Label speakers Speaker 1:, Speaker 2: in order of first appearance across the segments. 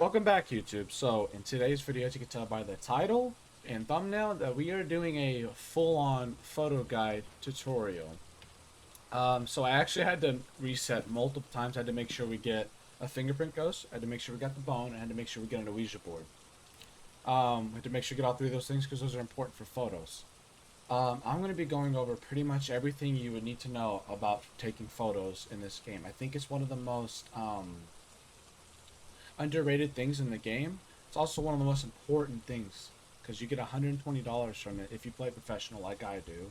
Speaker 1: Welcome back, YouTube. So in today's video, as you can tell by the title and thumbnail, that we are doing a full-on photo guide tutorial. So I actually had to reset multiple times. I had to make sure we get a fingerprint ghost. I had to make sure we got the bone. I had to make sure we get an Ouija board. I had to make sure we get all three of those things because those are important for photos. I'm going to be going over pretty much everything you would need to know about taking photos in this game. I think it's one of the most underrated things in the game. It's also one of the most important things because you get $120 from it if you play professional like I do.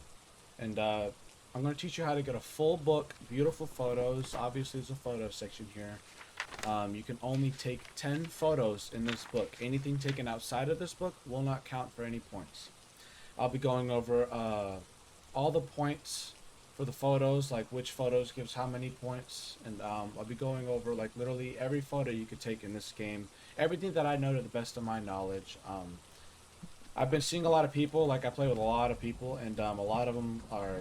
Speaker 1: And I'm going to teach you how to get a full book, beautiful photos. Obviously, there's a photo section here. You can only take 10 photos in this book. Anything taken outside of this book will not count for any points. I'll be going over all the points for the photos, like which photos gives how many points, and I'll be going over like literally every photo you could take in this game, everything that I know to the best of my knowledge. I've been seeing a lot of people, like I play with a lot of people, and a lot of them are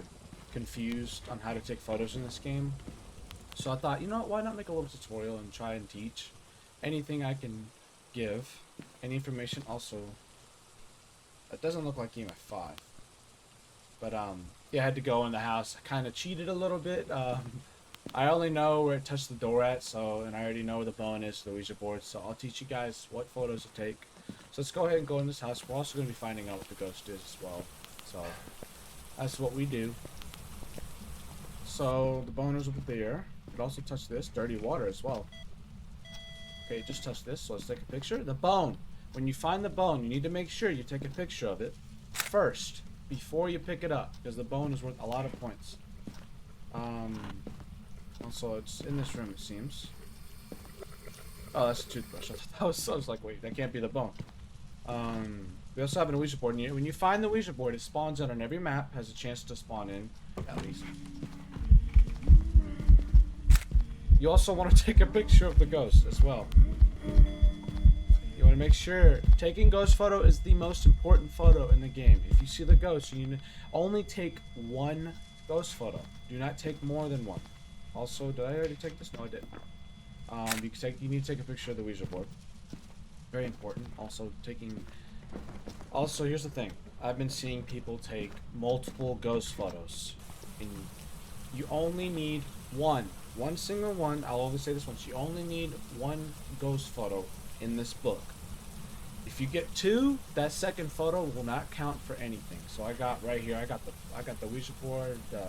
Speaker 1: confused on how to take photos in this game. So I thought, you know what, why not make a little tutorial and try and teach anything I can give, any information. Also, it doesn't look like EMF5. But, yeah, I had to go in the house. I kind of cheated a little bit. I only know where it touched the door at, and I already know where the bone is, the Ouija board, so I'll teach you guys what photos to take. So let's go ahead and go in this house. We're also going to be finding out what the ghost is as well. So, that's what we do. So, the bone is over there. It also touched this, dirty water as well. Okay, just touched this, so let's take a picture. The bone. When you find the bone, you need to make sure you take a picture of it first before you pick it up, because the bone is worth a lot of points. Also, it's in this room, it seems. Oh, that's a toothbrush. I was like, wait, that can't be the bone. We also have an Ouija board. When you find the Ouija board, it spawns out on every map, has a chance to spawn in, at least. You also want to take a picture of the ghost as well. You want to make sure taking ghost photo is the most important photo in the game. If you see the ghost, you need to only take one ghost photo. Do not take more than one. Also, did I already take this? No, I didn't. You need to take a picture of the Ouija board. Very important. Also, here's the thing. I've been seeing people take multiple ghost photos, and you only need one single one. I'll only say this once. You only need one ghost photo in this book. If you get two, that second photo will not count for anything. So I got right here, I got the Ouija board, the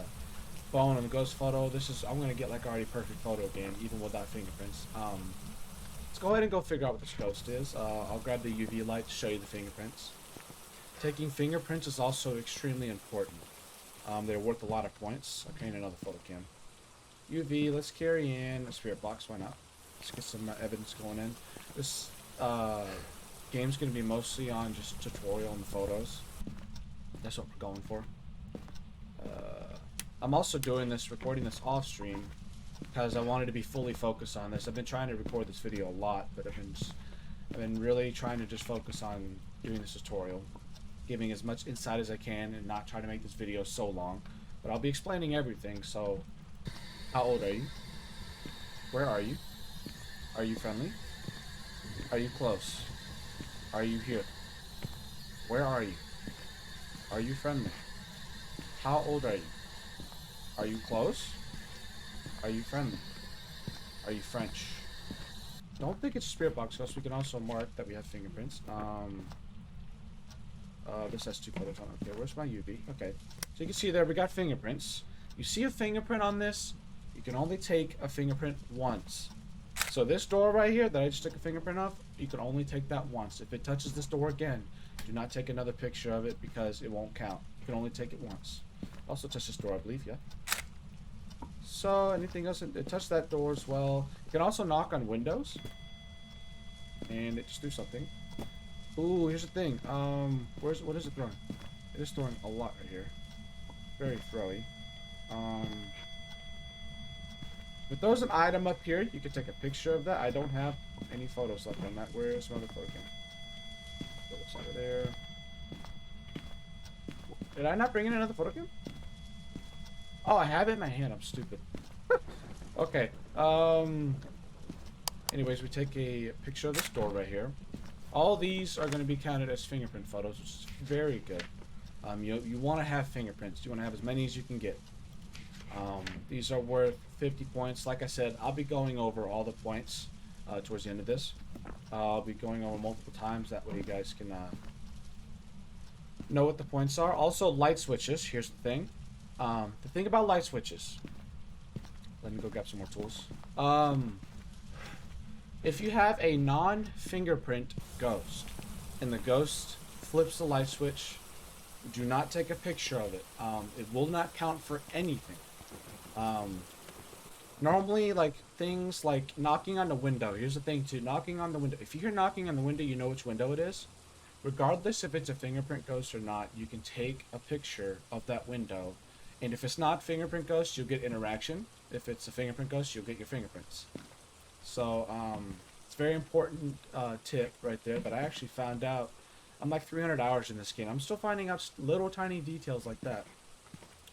Speaker 1: bone, and the ghost photo. I'm gonna get like already perfect photo again, even without fingerprints. Let's go ahead and go figure out what this ghost is. I'll grab the UV light to show you the fingerprints. Taking fingerprints is also extremely important. They're worth a lot of points. Okay, another photo cam. UV, let's carry in a spirit box, why not? Let's get some evidence going in. This game's going to be mostly on just tutorial and photos. That's what we're going for. I'm also recording this off stream because I wanted to be fully focused on this. I've been trying to record this video a lot, but I've been really trying to just focus on doing this tutorial, giving as much insight as I can and not try to make this video so long. But I'll be explaining everything, so how old are you? Where are you? Are you friendly? Are you close? Are you here? Where are you? Are you friendly? How old are you? Are you close? Are you friendly? Are you French? Don't think it's a spirit box, because we can also mark that we have fingerprints. This has 2 photos on it. Okay, where's my UV? Okay, so you can see there we got fingerprints. You see a fingerprint on this, you can only take a fingerprint once. So this door right here that I just took a fingerprint of, you can only take that once. If it touches this door again, do not take another picture of it because it won't count. You can only take it once. Also touch this door, I believe, yeah. So anything else? It touched that door as well. You can also knock on windows. And it just threw something. Ooh, here's the thing. What is it throwing? It is throwing a lot right here. Very throwy. If there's an item up here, you can take a picture of that. I don't have any photos left on that. Where's my other photo cam? Put this over there. Did I not bring in another photo cam? Oh, I have it in my hand. I'm stupid. Okay. Anyways, we take a picture of this door right here. All these are going to be counted as fingerprint photos, which is very good. You want to have fingerprints. You want to have as many as you can get. These are worth 50 points. Like I said, I'll be going over all the points towards the end of this. I'll be going over multiple times. That way you guys can know what the points are. Also, light switches. Here's the thing. The thing about light switches. Let me go grab some more tools. If you have a non-fingerprint ghost, and the ghost flips the light switch, do not take a picture of it. It will not count for anything. Normally, like, things like knocking on the window. Here's the thing, too. Knocking on the window. If you hear knocking on the window, you know which window it is. Regardless if it's a fingerprint ghost or not, you can take a picture of that window. And if it's not fingerprint ghost, you'll get interaction. If it's a fingerprint ghost, you'll get your fingerprints. So, it's a very important tip right there that I actually found out. I'm like 300 hours in this game. I'm still finding out little tiny details like that.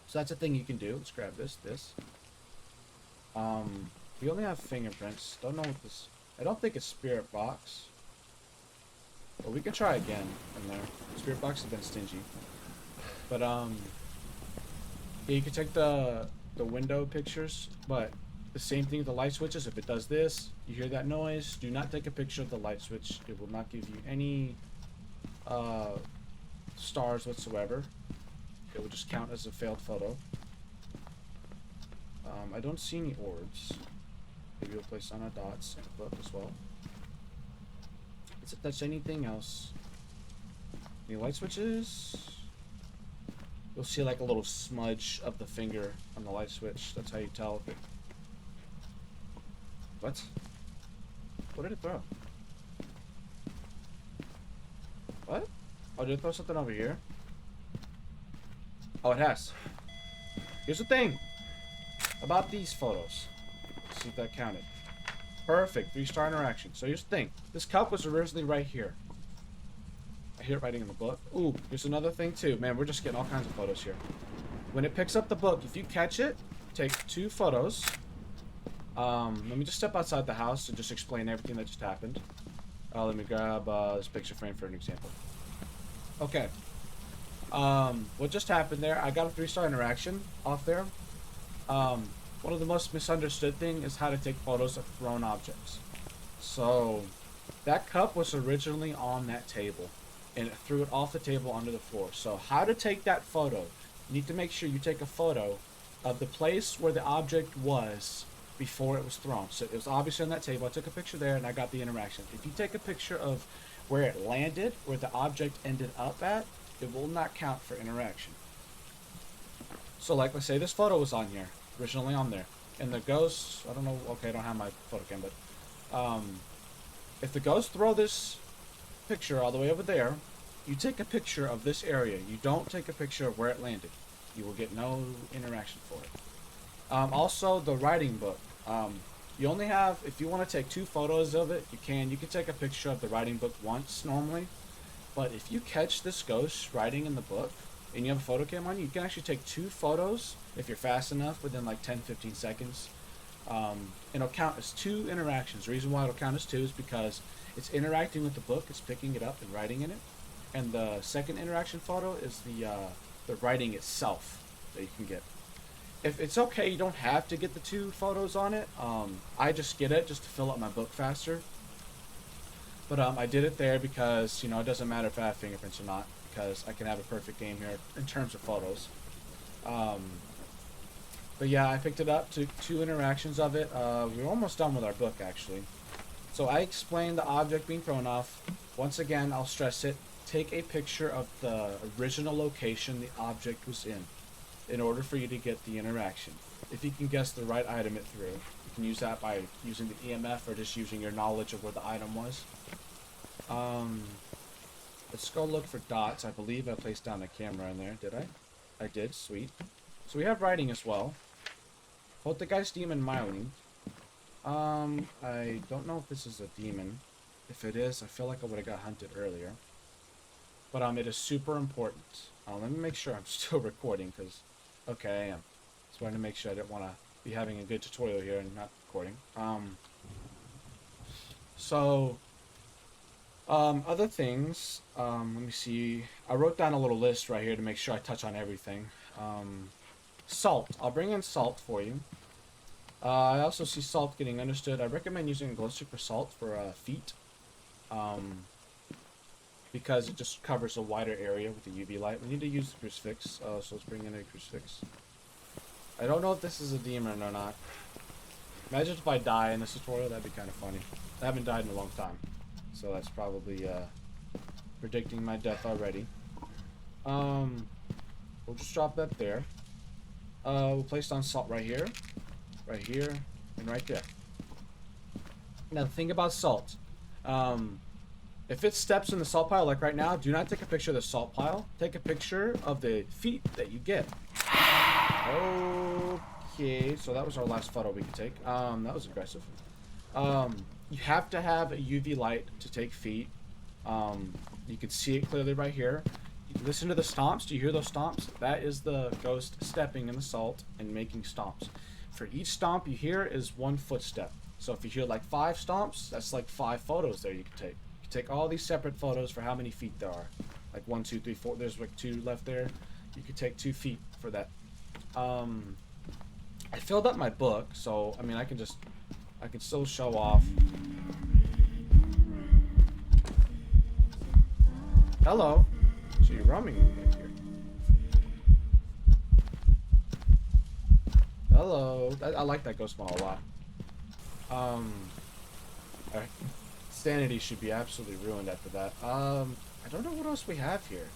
Speaker 1: So that's a thing you can do. Let's grab this. We only have fingerprints. Don't know what this... I don't think it's spirit box. But we can try again in there. Spirit box has been stingy. But, yeah, you can take the window pictures, but the same thing with the light switches. If it does this, you hear that noise, do not take a picture of the light switch. It will not give you any stars whatsoever. It will just count as a failed photo. I don't see any orbs. Maybe we'll place on our dots and a book as well. Does it touch anything else? Any light switches? You'll see like a little smudge of the finger on the light switch. That's how you tell if it... What? What did it throw? What? Oh, did it throw something over here? Oh, it has. Here's the thing about these photos. Let's see if that counted. Perfect. 3-star interaction. So here's the thing. This cup was originally right here. I hear it writing in the book. Ooh, here's another thing too. Man, we're just getting all kinds of photos here. When it picks up the book, if you catch it, take 2 photos. Let me just step outside the house and just explain everything that just happened. Let me grab this picture frame for an example. Okay. What just happened there, I got a 3-star interaction off there. One of the most misunderstood thing is how to take photos of thrown objects. So, that cup was originally on that table, and it threw it off the table onto the floor. So, how to take that photo? You need to make sure you take a photo of the place where the object was before it was thrown. So, it was obviously on that table. I took a picture there, and I got the interaction. If you take a picture of where it landed, where the object ended up at, it will not count for interaction. So, like, let's say this photo was on here, originally on there, and the ghosts, I don't know, okay, I don't have my photo cam, but if the ghosts throw this picture all the way over there, you take a picture of this area. You don't take a picture of where it landed. You will get no interaction for it. Also, the writing book. You only have, if you want to take 2 photos of it, you can take a picture of the writing book once normally. But if you catch this ghost writing in the book, and you have a photo cam on you, you can actually take 2 photos if you're fast enough within like 10-15 seconds. It'll count as 2 interactions. The reason why it'll count as 2 is because it's interacting with the book, it's picking it up and writing in it. And the second interaction photo is the writing itself that you can get. If it's okay, you don't have to get the 2 photos on it. I just get it just to fill up my book faster. But I did it there because, you know, it doesn't matter if I have fingerprints or not, because I can have a perfect game here in terms of photos. But yeah, I picked it up, took 2 interactions of it. We're almost done with our book, actually. So I explained the object being thrown off. Once again, I'll stress it. Take a picture of the original location the object was in order for you to get the interaction. If you can guess the right item it threw, you can use that by using the EMF or just using your knowledge of where the item was. Let's go look for dots. I believe I placed down a camera in there. Did I? I did. Sweet. So we have writing as well. Poltergeist Demon Myling. I don't know if this is a demon. If it is, I feel like I would have got hunted earlier. But it is super important. Let me make sure I'm still recording, because... Okay, I am. Just wanted to make sure I didn't want to be having a good tutorial here and not recording. So, other things. Let me see. I wrote down a little list right here to make sure I touch on everything. Salt. I'll bring in salt for you. I also see salt getting understood. I recommend using a glow stick for salt for feet. Because it just covers a wider area with the UV light. We need to use the crucifix, so let's bring in a crucifix. I don't know if this is a demon or not. Imagine if I die in this tutorial, that'd be kind of funny. I haven't died in a long time, so that's probably predicting my death already. We'll just drop that there. We'll place down salt right here, and right there. Now the thing about salt, if it steps in the salt pile, like right now, do not take a picture of the salt pile. Take a picture of the feet that you get. Okay, so that was our last photo we could take. That was aggressive. You have to have a UV light to take feet. You can see it clearly right here. You can listen to the stomps. Do you hear those stomps? That is the ghost stepping in the salt and making stomps. For each stomp you hear is one footstep. So if you hear like 5 stomps, that's like 5 photos there you can take. Take all these separate photos for how many feet there are. Like 1, 2, 3, 4. There's like 2 left there. You could take 2 feet for that. I filled up my book, so I mean I can still show off. Hello. So you're roaming right here. Hello. I like that ghost model a lot. Alright. Sanity should be absolutely ruined after that. I don't know what else we have here.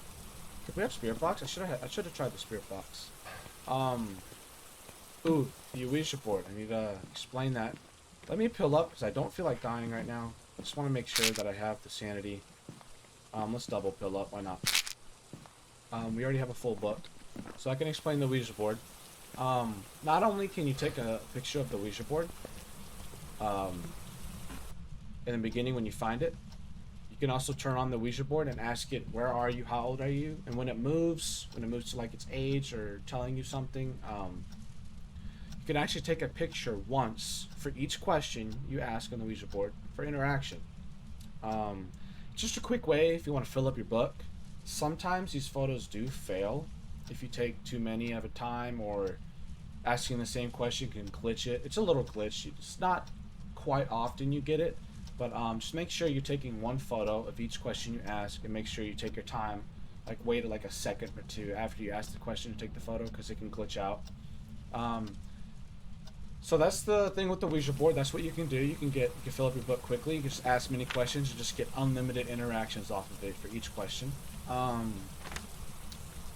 Speaker 1: Could we have spirit box? I should have tried the spirit box. Ooh, the Ouija board. I need to explain that. Let me pill up because I don't feel like dying right now. I just want to make sure that I have the sanity. Let's double pill up. Why not? We already have a full book, so I can explain the Ouija board. Not only can you take a picture of the Ouija board, in the beginning when you find it, you can also turn on the Ouija board and ask it, where are you, how old are you, and when it moves to like its age or telling you something, you can actually take a picture once for each question you ask on the Ouija board for interaction. Just a quick way if you want to fill up your book. Sometimes these photos do fail if you take too many at a time, or asking the same question can glitch it. It's a little glitch. It's not quite often you get it. But just make sure you're taking one photo of each question you ask, and make sure you take your time, like wait like a second or 2 after you ask the question to take the photo, because it can glitch out. So that's the thing with the Ouija board. That's what you can do. You can fill up your book quickly. You can just ask many questions and just get unlimited interactions off of it for each question. Let's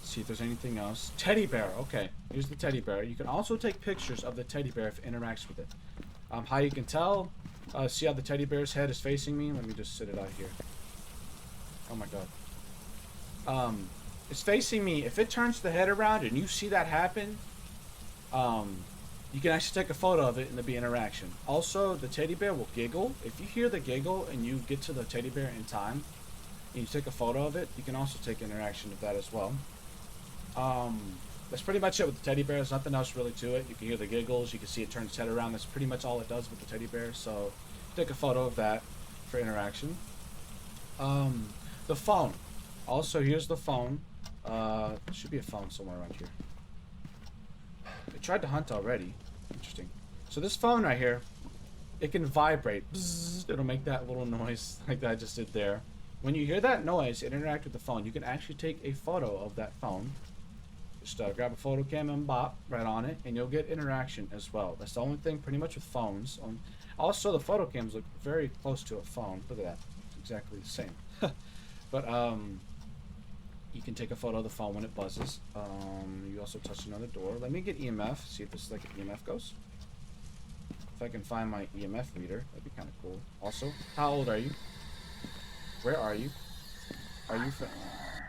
Speaker 1: see if there's anything else. Teddy bear. Okay, here's the teddy bear. You can also take pictures of the teddy bear if it interacts with it. How you can tell. See how the teddy bear's head is facing me? Let me just sit it out here. Oh my god. It's facing me. If it turns the head around and you see that happen, you can actually take a photo of it and there'll be interaction. Also, the teddy bear will giggle. If you hear the giggle and you get to the teddy bear in time, and you take a photo of it, you can also take interaction of that as well. That's pretty much it with the teddy bear. There's nothing else really to it. You can hear the giggles. You can see it turn its head around. That's pretty much all it does with the teddy bear. So take a photo of that for interaction. The phone. Also, here's the phone. There should be a phone somewhere around here. It tried to hunt already. Interesting. So this phone right here, it can vibrate. Bzzz, it'll make that little noise like that I just did there. When you hear that noise, it interacts with the phone. You can actually take a photo of that phone. Just grab a photo cam and bop right on it, and you'll get interaction as well. That's the only thing pretty much with phones. Also, the photo cams look very close to a phone. Look at that. It's exactly the same. But you can take a photo of the phone when it buzzes. You also touch another door. Let me get EMF. See if this is like an EMF goes. If I can find my EMF reader, that'd be kind of cool. Also, how old are you? Where are you? Are you...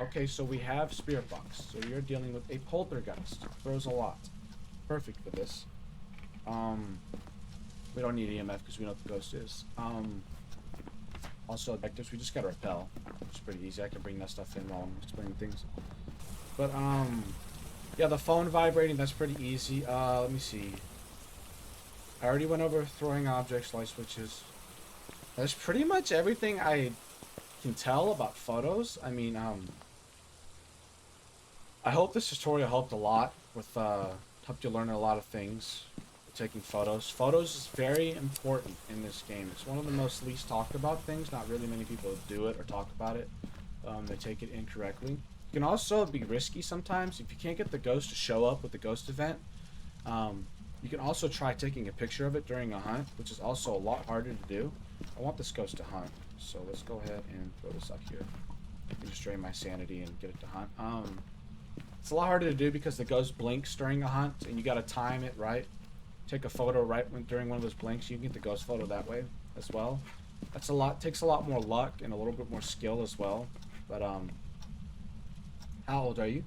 Speaker 1: Okay, so we have spirit box. So you're dealing with a poltergeist. Throws a lot. Perfect for this. We don't need EMF because we know what the ghost is. Also, objectives, we just gotta repel. Which is pretty easy. I can bring that stuff in while I'm explaining things. But, yeah, the phone vibrating, that's pretty easy. Let me see. I already went over throwing objects, light switches. That's pretty much everything I can tell about photos. I mean, I hope this tutorial helped a lot with, helped you learn a lot of things with taking photos. Photos is very important in this game. It's one of the most least talked about things. Not really many people do it or talk about it. They take it incorrectly. It can also be risky sometimes. If you can't get the ghost to show up with the ghost event, you can also try taking a picture of it during a hunt, which is also a lot harder to do. I want this ghost to hunt, so let's go ahead and throw this up here. I can just drain my sanity and get it to hunt. It's a lot harder to do because the ghost blinks during a hunt, and you gotta time it right. Take a photo during one of those blinks. You can get the ghost photo that way as well. Takes a lot more luck and a little bit more skill as well. But how old are you?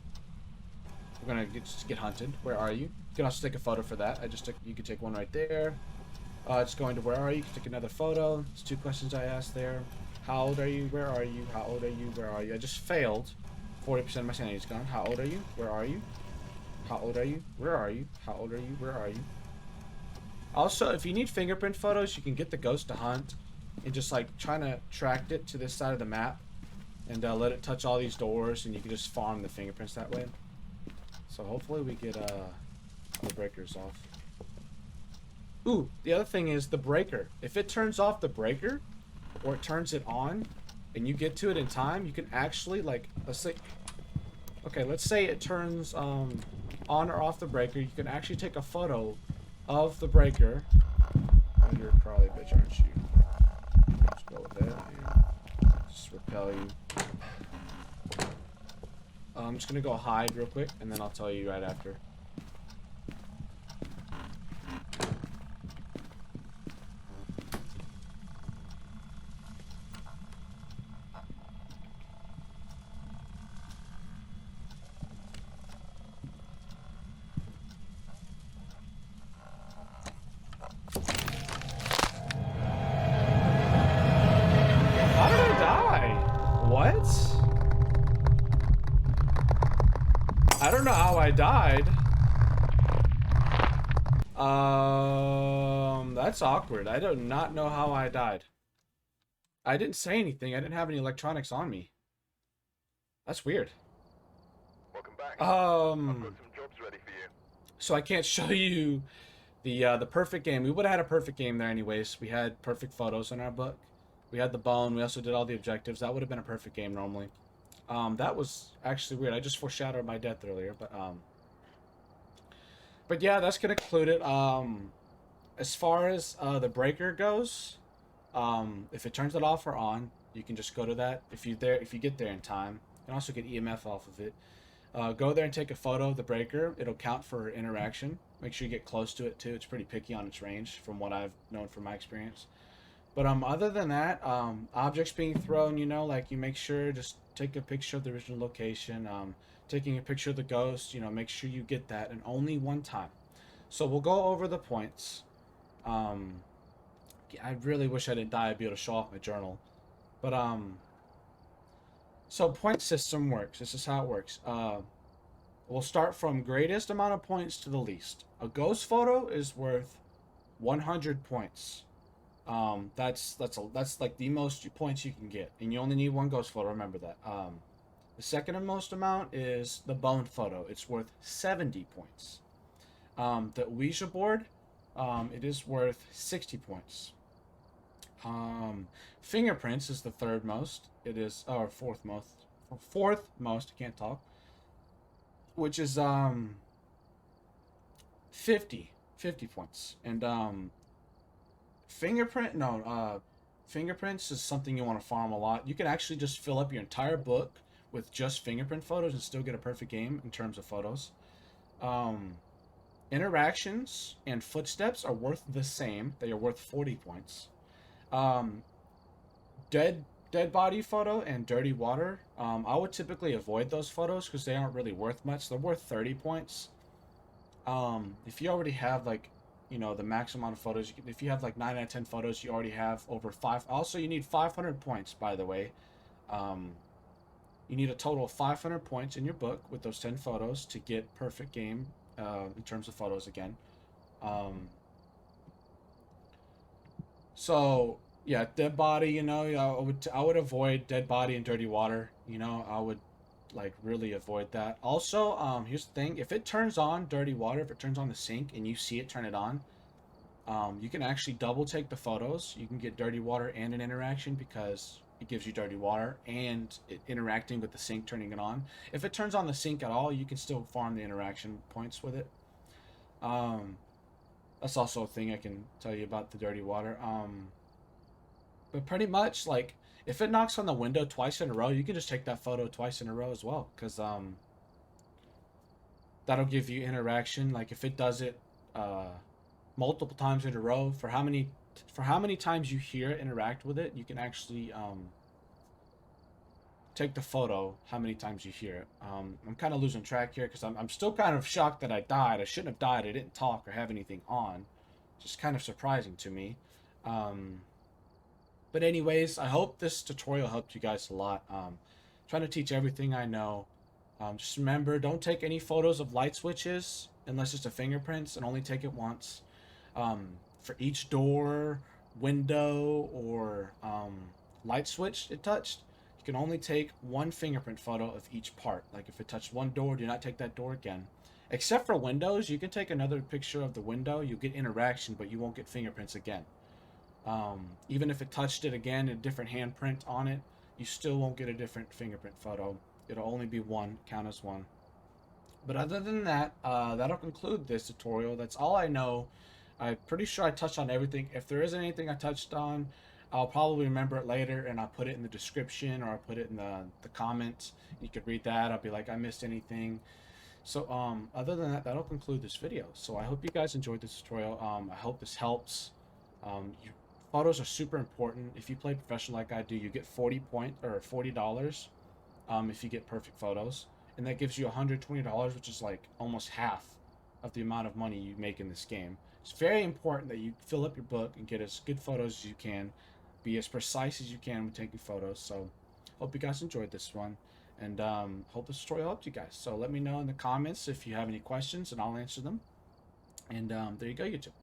Speaker 1: We're gonna just get hunted. Where are you? You can also take a photo for that. You can take one right there. Just going to where are you? You can take another photo. It's 2 questions I asked there. How old are you? Where are you? How old are you? Where are you? I just failed. 40% of my sanity is gone. How old are you? Where are you? How old are you? Where are you? How old are you? Where are you? Also, if you need fingerprint photos, you can get the ghost to hunt and just like trying to track it to this side of the map and let it touch all these doors, and you can just farm the fingerprints that way. So hopefully we get the breakers off. Ooh, the other thing is the breaker. If it turns off the breaker or it turns it on and you get to it in time, you can actually, like, let's say it turns on or off the breaker. You can actually take a photo of the breaker. Oh, you're a crawly bitch, aren't you? Let's go with that and just repel you. I'm just gonna go hide real quick and then I'll tell you right after. How did I die? What? I don't know how I died. That's awkward. I do not know how I died. I didn't say anything. I didn't have any electronics on me. That's weird.
Speaker 2: Welcome back. I've got some jobs ready for you.
Speaker 1: So I can't show you the perfect game. We would have had a perfect game there anyways. We had perfect photos in our book. We had the bone. We also did all the objectives. That would have been a perfect game normally. That was actually weird. I just foreshadowed my death earlier, but yeah, that's gonna conclude it. As far as the breaker goes, if it turns it off or on, you can just go to that. If you get there in time, you can also get EMF off of it. Go there and take a photo of the breaker. It'll count for interaction. Make sure you get close to it too. It's pretty picky on its range from what I've known from my experience. But other than that, objects being thrown, you know, like you make sure just take a picture of the original location. Taking a picture of the ghost, you know, make sure you get that, and only one time. So we'll go over the points. I really wish I didn't die. I'd be able to show off my journal. But so point system works. This is how it works. We'll start from greatest amount of points to the least. A ghost photo is worth 100 points. That's like the most points you can get, and you only need one ghost photo. Remember that. The second most amount is the bone photo. It's worth 70 points. The Ouija board, it is worth 60 points. Fingerprints is the third most. It is, or fourth most. Fourth most. I can't talk. Which is 50 points. And fingerprints is something you want to farm a lot. You can actually just fill up your entire book with just fingerprint photos and still get a perfect game in terms of photos. Interactions and footsteps are worth the same. They are worth 40 points. Dead body photo and dirty water. I would typically avoid those photos because they aren't really worth much. They're worth 30 points. If you already have, like, you know, the max amount of photos, if you have like 9 out of 10 photos, you already have over 5. Also, you need 500 points, by the way. You need a total of 500 points in your book with those 10 photos to get perfect game in terms of photos again. So Yeah, dead body. You know, I would avoid dead body and dirty water. You know, I would like really avoid that. Also, here's the thing: if it turns on dirty water, if it turns on the sink and you see it turn it on, you can actually double take the photos. You can get dirty water and an interaction because it gives you dirty water and it interacting with the sink, turning it on. If it turns on the sink at all, you can still farm the interaction points with it. Um, that's also a thing I can tell you about the dirty water. But pretty much like if it knocks on the window twice in a row, you can just take that photo twice in a row as well, because that'll give you interaction. Like if it does it uh, multiple times in a row, for how many times you hear it interact with it, you can actually take the photo how many times you hear it. I'm kind of losing track here because I'm still kind of shocked that I died. I shouldn't have died. I didn't talk or have anything on. Just kind of surprising to me. Um, but anyways, I hope this tutorial helped you guys a lot. Trying to teach everything I know. Just remember, don't take any photos of light switches unless it's a fingerprints, and only take it once. For each door, window, or light switch it touched, you can only take one fingerprint photo of each part. Like if it touched one door, do not take that door again. Except for windows, you can take another picture of the window. You'll get interaction, but you won't get fingerprints again. Even if it touched it again, a different handprint on it, you still won't get a different fingerprint photo. It'll only be one, count as one. But other than that, that'll conclude this tutorial. That's all I know. I'm pretty sure I touched on everything. If there isn't anything I touched on, I'll probably remember it later and I'll put it in the description or I'll put it in the comments. You could read that. I'll be like, I missed anything. So other than that, that'll conclude this video. So I hope you guys enjoyed this tutorial. I hope this helps. Photos are super important. If you play professional like I do, you get 40 $40 if you get perfect photos, and that gives you $120, which is like almost half of the amount of money you make in this game. It's very important that you fill up your book and get as good photos as you can, be as precise as you can when taking photos. So hope you guys enjoyed this one, and hope this tutorial helped you guys. So let me know in the comments if you have any questions and I'll answer them. And there you go, YouTube.